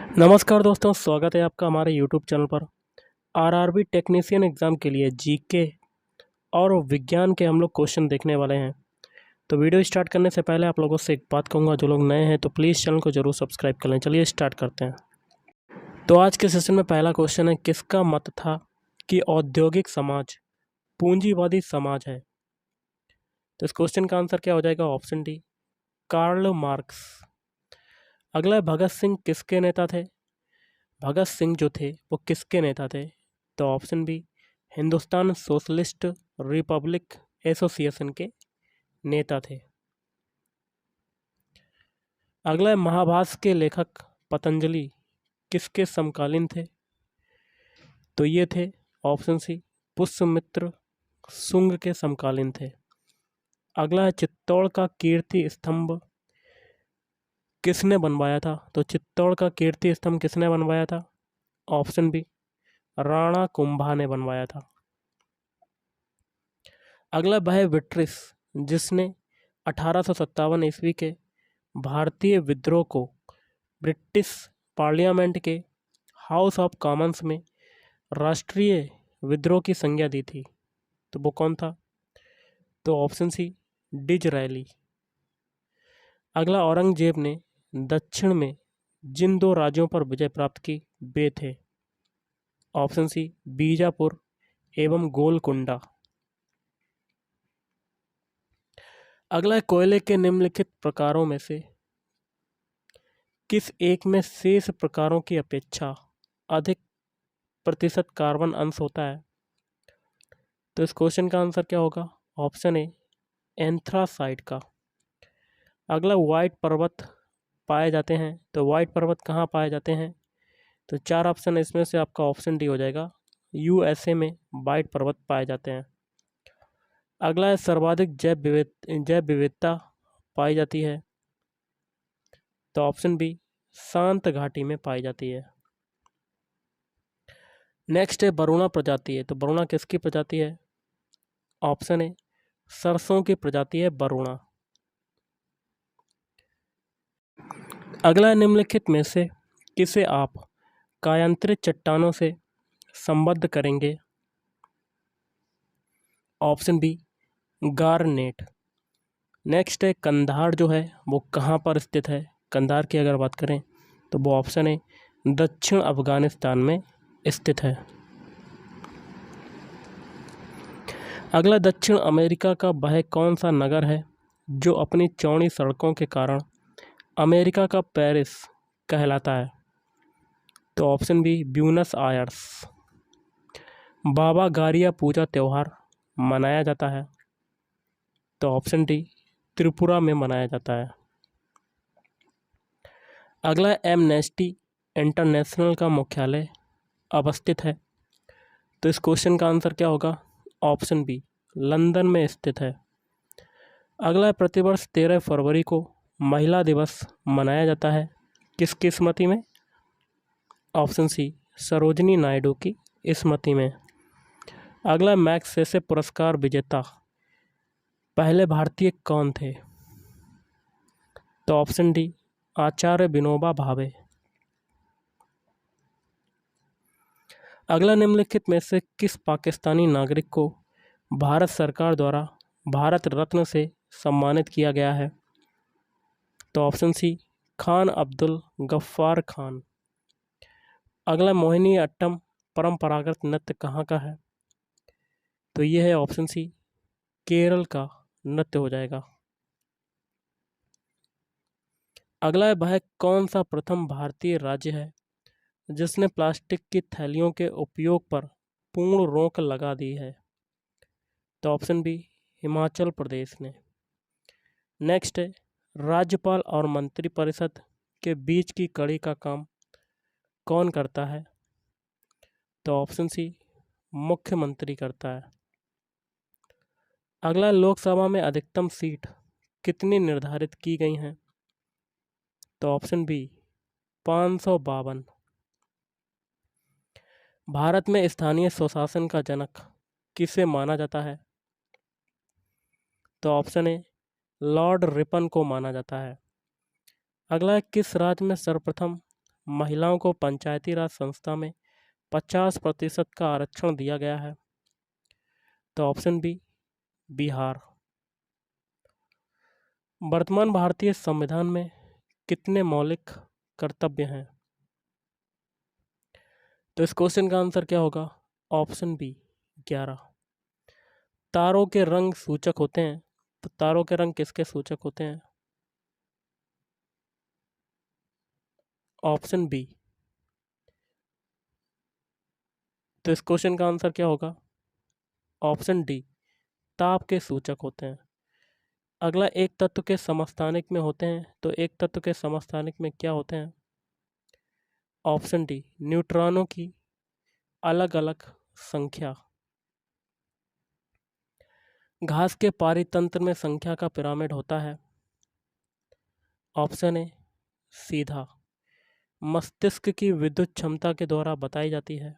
नमस्कार दोस्तों, स्वागत है आपका हमारे यूट्यूब चैनल पर। आरआरबी टेक्नीशियन एग्ज़ाम के लिए जीके और विज्ञान के हम लोग क्वेश्चन देखने वाले हैं। तो वीडियो स्टार्ट करने से पहले आप लोगों से एक बात कहूँगा, जो लोग नए हैं तो प्लीज़ चैनल को ज़रूर सब्सक्राइब कर लें। चलिए स्टार्ट करते हैं। तो आज के सेशन में पहला क्वेश्चन है, किसका मत था कि औद्योगिक समाज पूंजीवादी समाज है? तो इस क्वेश्चन का आंसर क्या हो जाएगा? Option D, Karl Marx. अगला है, भगत सिंह किसके नेता थे? भगत सिंह जो थे वो किसके नेता थे? तो option B, Hindustan Socialist Republic Association के नेता थे। अगला है, महाभारत के लेखक पतंजलि किसके समकालीन थे? तो ये थे ऑप्शन सी, पुष्यमित्र शुंग के समकालीन थे। अगला है, चित्तौड़ का कीर्ति स्तंभ किसने बनवाया था? तो चित्तौड़ का कीर्ति स्तंभ किसने बनवाया था? ऑप्शन बी, राणा कुंभा ने बनवाया था। अगला वह विट्रिस जिसने 1857 ईस्वी के भारतीय विद्रोह को ब्रिटिश पार्लियामेंट के हाउस ऑफ कॉमन्स में राष्ट्रीय विद्रोह की संज्ञा दी थी, तो वो कौन था? तो ऑप्शन सी, डिज़रायली। अगला, औरंगजेब ने दक्षिण में जिन दो राज्यों पर विजय प्राप्त की वे थे? ऑप्शन सी, बीजापुर एवं गोलकुंडा। अगला है, कोयले के निम्नलिखित प्रकारों में से किस एक में शेष प्रकारों की अपेक्षा अधिक प्रतिशत कार्बन अंश होता है? तो इस क्वेश्चन का आंसर क्या होगा? ऑप्शन ए, एंथ्रासाइट का। अगला, व्हाइट पर्वत पाए जाते हैं, तो व्हाइट पर्वत कहाँ पाए जाते हैं? तो चार ऑप्शन है, इसमें से आपका ऑप्शन डी हो जाएगा, यूएसए में व्हाइट पर्वत पाए जाते हैं। अगला है, सर्वाधिक जैव विविधता पाई जाती है, तो ऑप्शन बी, शांत घाटी में पाई जाती है। नेक्स्ट है, बरुणा प्रजाति है, तो बरुणा किसकी प्रजाति है? ऑप्शन ए, सरसों की प्रजाति है बरुणा। अगला है, निम्नलिखित में से किसे आप कायांतरित चट्टानों से संबद्ध करेंगे? Option B, garnet. नेक्स्ट है, कंधार जो है वो कहाँ पर स्थित है? कंधार की अगर बात करें तो वो ऑप्शन है, दक्षिण अफगानिस्तान में स्थित है। अगला, दक्षिण अमेरिका का वह कौन सा नगर है जो अपनी चौड़ी सड़कों के कारण अमेरिका का पेरिस कहलाता है? तो ऑप्शन बी, ब्यूनस आयर्स। बाबा गारिया पूजा त्यौहार मनाया जाता है? तो ऑप्शन डी, त्रिपुरा में मनाया जाता है। अगला, एमनेस्टी इंटरनेशनल का मुख्यालय अवस्थित है, तो इस क्वेश्चन का आंसर क्या होगा? ऑप्शन बी, लंदन में स्थित है। अगला, प्रतिवर्ष 13 फरवरी को महिला दिवस मनाया जाता है, किसकी स्मृति में? ऑप्शन सी, सरोजिनी नायडू की स्मृति में। अगला, मैग्सेसे पुरस्कार विजेता पहले भारतीय कौन थे? तो ऑप्शन डी, आचार्य विनोबा भावे। अगला, निम्नलिखित में से किस पाकिस्तानी नागरिक को भारत सरकार द्वारा भारत रत्न से सम्मानित किया गया है? तो ऑप्शन सी, खान अब्दुल गफ्फार खान। अगला, मोहिनी अट्टम परंपरागत नृत्य कहाँ का है? तो ये है ऑप्शन सी, केरल का नृत्य हो जाएगा। अगला है, वह कौन सा प्रथम भारतीय राज्य है जिसने प्लास्टिक की थैलियों के उपयोग पर पूर्ण रोक लगा दी है? तो ऑप्शन बी, हिमाचल प्रदेश ने। नेक्स्ट है, राज्यपाल और मंत्रिपरिषद के बीच की कड़ी का काम कौन करता है? तो ऑप्शन सी, मुख्यमंत्री करता है। अगला, लोकसभा में अधिकतम सीट कितनी निर्धारित की गई हैं? तो ऑप्शन बी, 552। भारत में स्थानीय स्वशासन का जनक किसे माना जाता है? तो ऑप्शन ए, लॉर्ड रिपन को माना जाता है। अगला है, किस राज्य में सर्वप्रथम महिलाओं को पंचायती राज संस्था में 50% का आरक्षण दिया गया है? तो ऑप्शन बी बिहार। वर्तमान भारतीय संविधान में कितने मौलिक कर्तव्य हैं? तो इस क्वेश्चन का आंसर क्या होगा? Option B 11। तारों के रंग सूचक होते हैं, तो तारों के रंग किसके सूचक होते हैं? Option B. तो इस क्वेश्चन का आंसर क्या होगा? ऑप्शन डी ताप के सूचक होते हैं। अगला, एक तत्व के समस्थानिक में होते हैं, तो एक तत्व के समस्थानिक में क्या होते हैं? ऑप्शन डी न्यूट्रॉनों की अलग अलग संख्या। घास के पारितंत्र में संख्या का पिरामिड होता है? ऑप्शन ए सीधा। मस्तिष्क की विद्युत क्षमता के द्वारा बताई जाती है?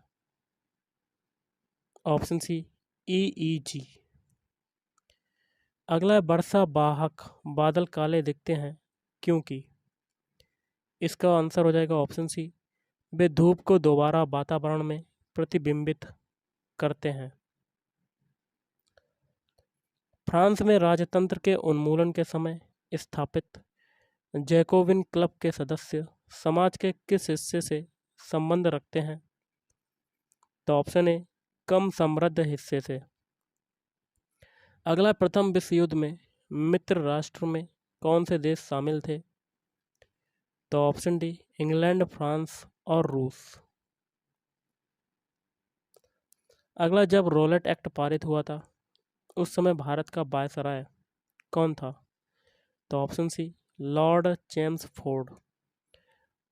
Option C EEG। अगला है, वर्षा वाहक बादल काले दिखते हैं क्योंकि? इसका आंसर हो जाएगा ऑप्शन सी वे धूप को दोबारा वातावरण में प्रतिबिंबित करते हैं। फ्रांस में राजतंत्र के उन्मूलन के समय स्थापित जैकोबिन क्लब के सदस्य समाज के किस हिस्से से संबंध रखते हैं? तो ऑप्शन ए कम समृद्ध हिस्से से। अगला, प्रथम विश्व युद्ध में मित्र राष्ट्र में कौन से देश शामिल थे? तो ऑप्शन डी इंग्लैंड, फ्रांस और रूस। अगला, जब रोलेट एक्ट पारित हुआ था उस समय भारत का वायसराय कौन था? तो option C Lord Chelmsford.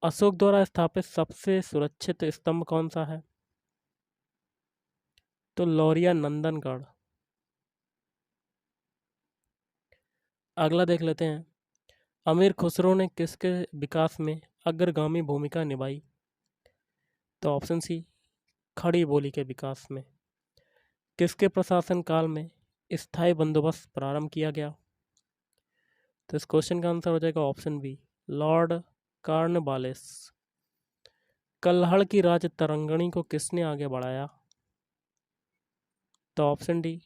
Ashok द्वारा स्थापित सबसे सुरक्षित स्तंभ कौन सा है? तो लौरिया नंदनगढ़। अगला देख लेते हैं, अमीर खुसरो ने किसके विकास में अग्रगामी भूमिका निभाई? तो ऑप्शन सी खड़ी बोली के विकास में। किसके प्रशासन काल में स्थायी बंदोबस्त प्रारंभ किया गया? तो इस क्वेश्चन का आंसर हो जाएगा ऑप्शन बी लॉर्ड कॉर्नवालिस। कल्हड़ की राज तरंगिणी को किसने आगे बढ़ाया? तो ऑप्शन डी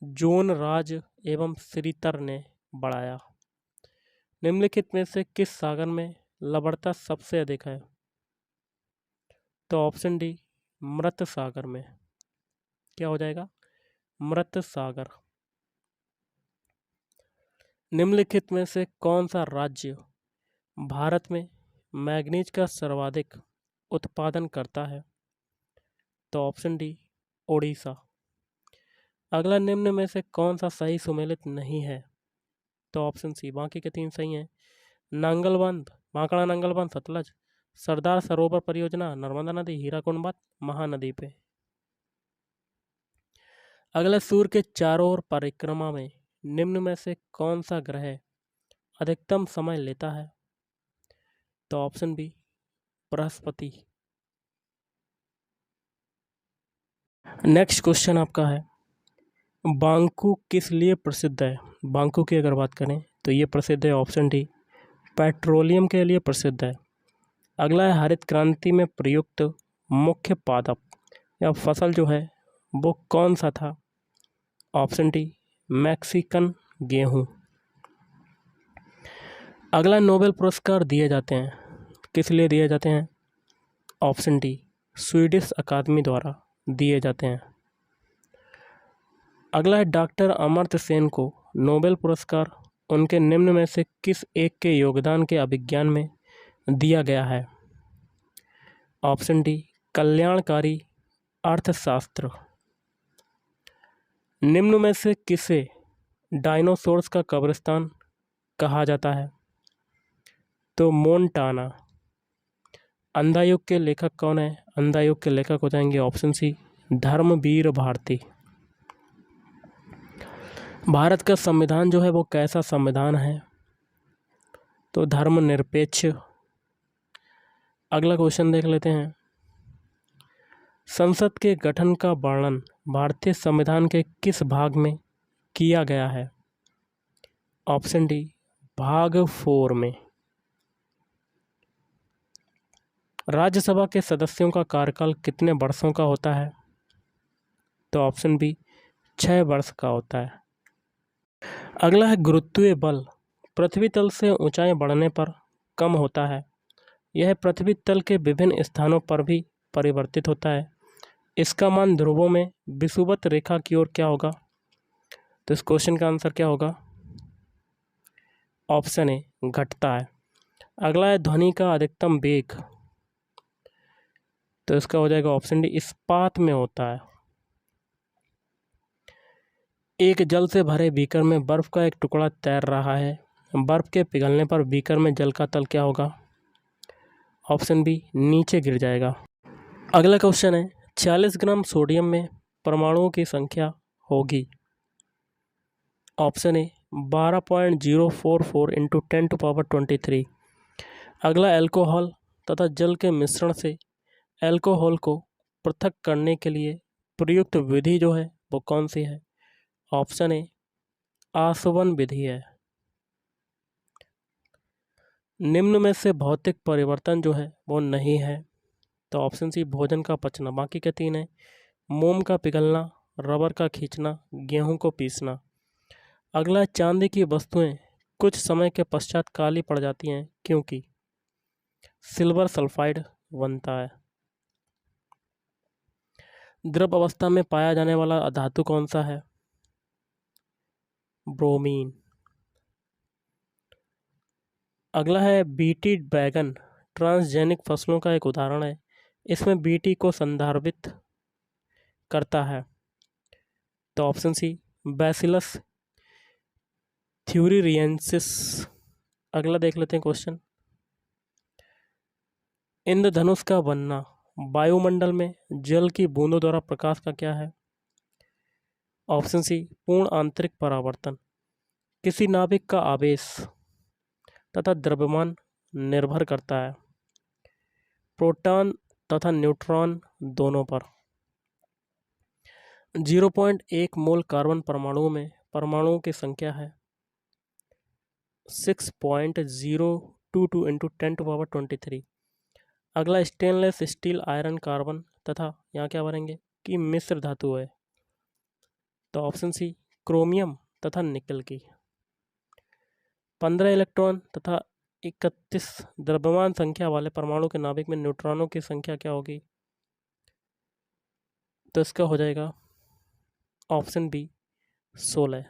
जोन राज एवं श्रीतर ने बढ़ाया। निम्नलिखित में से किस सागर में लवणता सबसे अधिक है? तो ऑप्शन डी मृत सागर में। क्या हो जाएगा? मृत सागर। निम्नलिखित में से कौन सा राज्य भारत में मैग्नीज का सर्वाधिक उत्पादन करता है? तो ऑप्शन डी ओडिशा। अगला, निम्न में से कौन सा सही सुमेलित नहीं है? तो ऑप्शन सी बाकी के 3 सही हैं। नांगल बांध, भाखड़ा नांगल बांध सतलज, सरदार सरोवर परियोजना नर्मदा नदी, हीराकुंड बांध महानदी पे। अगला, सूर्य के चारों ओर परिक्रमा में निम्न में से कौन सा ग्रह अधिकतम समय लेता है? तो ऑप्शन बी बृहस्पति। नेक्स्ट क्वेश्चन आपका है, बांकू किस लिए प्रसिद्ध है? बांकू की अगर बात करें तो ये प्रसिद्ध है ऑप्शन डी पेट्रोलियम के लिए प्रसिद्ध है। अगला है, हरित क्रांति में प्रयुक्त मुख्य पादप या फसल जो है वो कौन सा था? ऑप्शन डी मैक्सिकन गेहूं। अगला, नोबेल पुरस्कार दिए जाते हैं किस लिए दिए जाते हैं? ऑप्शन डी स्वीडिश अकादमी द्वारा दिए जाते हैं। अगला है, डॉक्टर अमर्त्य सेन को नोबेल पुरस्कार उनके निम्न में से किस एक के योगदान के अभिज्ञान में दिया गया है? ऑप्शन डी कल्याणकारी अर्थशास्त्र। निम्न में से किसे डायनासोर्स का कब्रिस्तान कहा जाता है? तो मोन्टाना। अंधा युग के लेखक कौन है? अंधा युग के लेखक हो जाएंगे ऑप्शन सी धर्मवीर भारती। भारत का संविधान जो है वो कैसा संविधान है? तो धर्मनिरपेक्ष। अगला क्वेश्चन देख लेते हैं, संसद के गठन का वर्णन भारतीय संविधान के किस भाग में किया गया है? ऑप्शन डी भाग 4 में। राज्यसभा के सदस्यों का कार्यकाल कितने वर्षों का होता है? तो ऑप्शन बी 6 वर्ष का होता है। अगला है गुरुत्वीय बल पृथ्वी तल से ऊंचाई बढ़ने पर कम होता है। यह पृथ्वी तल के विभिन्न स्थानों पर भी परिवर्तित होता है। इसका मान ध्रुवों में विषुवत रेखा की ओर क्या होगा? तो इस क्वेश्चन का आंसर क्या होगा? ऑप्शन ए घटता है। अगला है ध्वनि का अधिकतम वेग, तो इसका हो जाएगा ऑप्शन डी इस्पात में होता है। एक जल से भरे बीकर में बर्फ का एक टुकड़ा तैर रहा है। बर्फ के पिघलने पर बीकर में जल का तल क्या होगा? ऑप्शन बी नीचे गिर जाएगा। अगला क्वेश्चन है 46 ग्राम सोडियम में परमाणुओं की संख्या होगी। Option A 12.044 into 10⁻23। अगला एल्कोहल तथा जल के मिश्रण से एल्कोहल को पृथक करने के लिए प्रयुक्त विधि जो है वो कौन सी है? ऑप्शन ए आसवन विधि है। निम्न में से भौतिक परिवर्तन जो है वो नहीं है, तो ऑप्शन सी भोजन का पचना। बाकी के तीन है मोम का पिघलना, रबर का खींचना, गेहूं को पीसना। अगला चांदी की वस्तुएं कुछ समय के पश्चात काली पड़ जाती हैं क्योंकि सिल्वर सल्फाइड बनता है। द्रव अवस्था में पाया जाने वाला धातु कौन सा है? ब्रोमीन। अगला है बीटी बैगन ट्रांसजेनिक फसलों का एक उदाहरण है। इसमें बीटी को संदर्भित करता है, तो ऑप्शन सी बैसिलस थ्यूरिरियंसिस। अगला देख लेते हैं क्वेश्चन। इंद्रधनुष का बनना वायुमंडल में जल की बूंदों द्वारा प्रकाश का क्या है? ऑप्शन सी पूर्ण आंतरिक परावर्तन। किसी नाभिक का आवेश तथा द्रव्यमान निर्भर करता है प्रोटॉन तथा न्यूट्रॉन दोनों पर। 0.1 मोल कार्बन परमाणुओं में परमाणुओं की संख्या है 6.022 इंटू 10⁻23। अगला स्टेनलेस स्टील आयरन कार्बन तथा यहाँ क्या भरेंगे कि मिश्र धातु है, तो ऑप्शन सी क्रोमियम तथा निकल की। 15 इलेक्ट्रॉन तथा 31 द्रव्यमान संख्या वाले परमाणु के नाभिक में न्यूट्रॉनों की संख्या क्या होगी? तो इसका हो जाएगा ऑप्शन बी 16।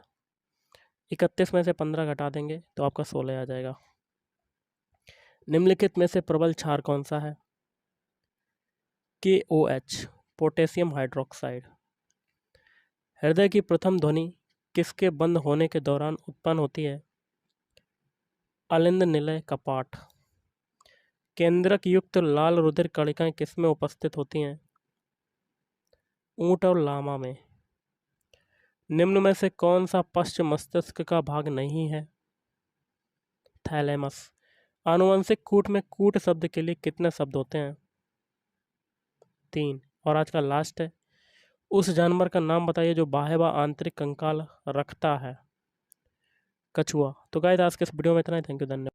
31 में से 15 घटा देंगे तो आपका 16 आ जाएगा। निम्नलिखित में से प्रबल क्षार कौन सा है? KOH potassium hydroxide. हृदय की प्रथम ध्वनि किसके बंद होने के दौरान उत्पन्न होती है? अलिंद निलय कपाट। केंद्रक युक्त लाल रुधिर कणिकाएं किसमें उपस्थित होती हैं? ऊंट और लामा में। निम्न में से कौन सा पश्च मस्तिष्क का भाग नहीं है? थैलेमस। आनुवंशिक कूट में कूट शब्द के लिए कितने शब्द होते हैं? 3। और आज का लास्ट है उस जानवर का नाम बताइए जो बाह्य व आंतरिक कंकाल रखता है। कछुआ। तो गाइस आज के इस वीडियो में इतना ही। थैंक यू, धन्यवाद।